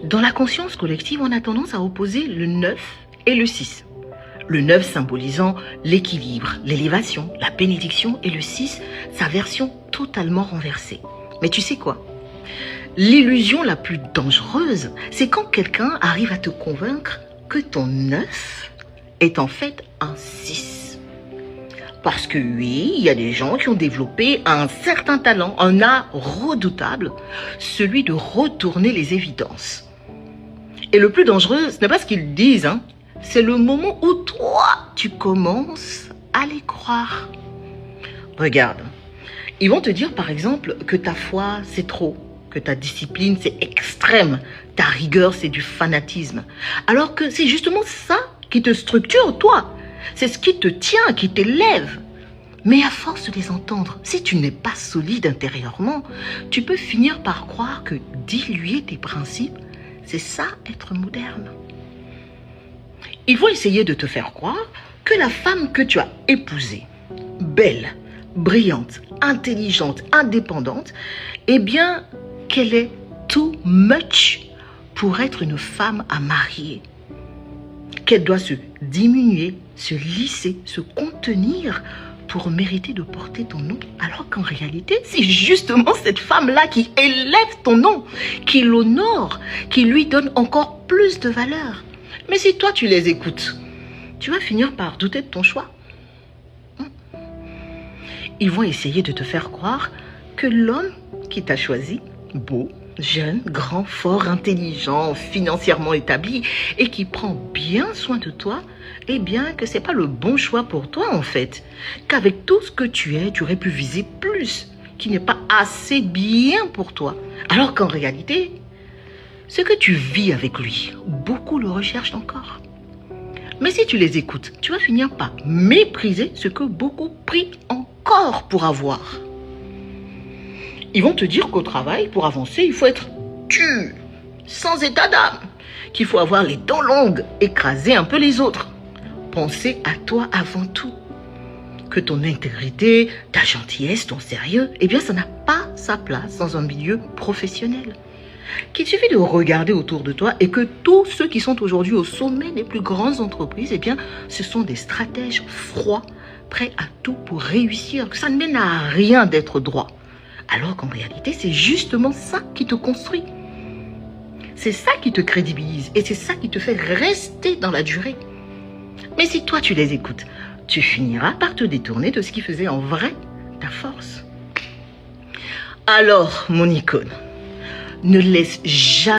Dans la conscience collective, on a tendance à opposer le 9 et le 6. Le 9 symbolisant l'équilibre, l'élévation, la bénédiction, et le 6, sa version totalement renversée. Mais tu sais quoi? L'illusion la plus dangereuse, c'est quand quelqu'un arrive à te convaincre que ton 9 est en fait un 6. Parce que oui, il y a des gens qui ont développé un certain talent, un art redoutable, celui de retourner les évidences. Et le plus dangereux, ce n'est pas ce qu'ils disent, hein. C'est le moment où toi, tu commences à les croire. Regarde, ils vont te dire par exemple que ta foi, c'est trop, que ta discipline, c'est extrême, ta rigueur, c'est du fanatisme. Alors que c'est justement ça qui te structure, toi. C'est ce qui te tient, qui t'élève. Mais à force de les entendre, si tu n'es pas solide intérieurement, tu peux finir par croire que diluer tes principes, c'est ça être moderne. Ils vont essayer de te faire croire que la femme que tu as épousée, belle, brillante, intelligente, indépendante, eh bien, qu'elle est too much pour être une femme à marier. Qu'elle doit se diminuer, se lisser, se contenir pour mériter de porter ton nom. Alors qu'en réalité, c'est justement cette femme-là qui élève ton nom, qui l'honore, qui lui donne encore plus de valeur. Mais si toi, tu les écoutes, tu vas finir par douter de ton choix. Ils vont essayer de te faire croire que l'homme qui t'a choisi, beau, jeune, grand, fort, intelligent, financièrement établi et qui prend bien soin de toi, eh bien que c'est pas le bon choix pour toi en fait. Qu'avec tout ce que tu es, tu aurais pu viser plus, qui n'est pas assez bien pour toi. Alors qu'en réalité, ce que tu vis avec lui, beaucoup le recherchent encore. Mais si tu les écoutes, tu vas finir par mépriser ce que beaucoup prient encore pour avoir. Ils vont te dire qu'au travail, pour avancer, il faut être dur, sans état d'âme, qu'il faut avoir les dents longues, écraser un peu les autres. Penser à toi avant tout. Que ton intégrité, ta gentillesse, ton sérieux, eh bien ça n'a pas sa place dans un milieu professionnel. Qu'il suffit de regarder autour de toi et que tous ceux qui sont aujourd'hui au sommet des plus grandes entreprises, eh bien ce sont des stratèges froids, prêts à tout pour réussir. Que ça ne mène à rien d'être droit. Alors qu'en réalité, c'est justement ça qui te construit. C'est ça qui te crédibilise et c'est ça qui te fait rester dans la durée. Mais si toi, tu les écoutes, tu finiras par te détourner de ce qui faisait en vrai ta force. Alors, mon icône, ne laisse jamais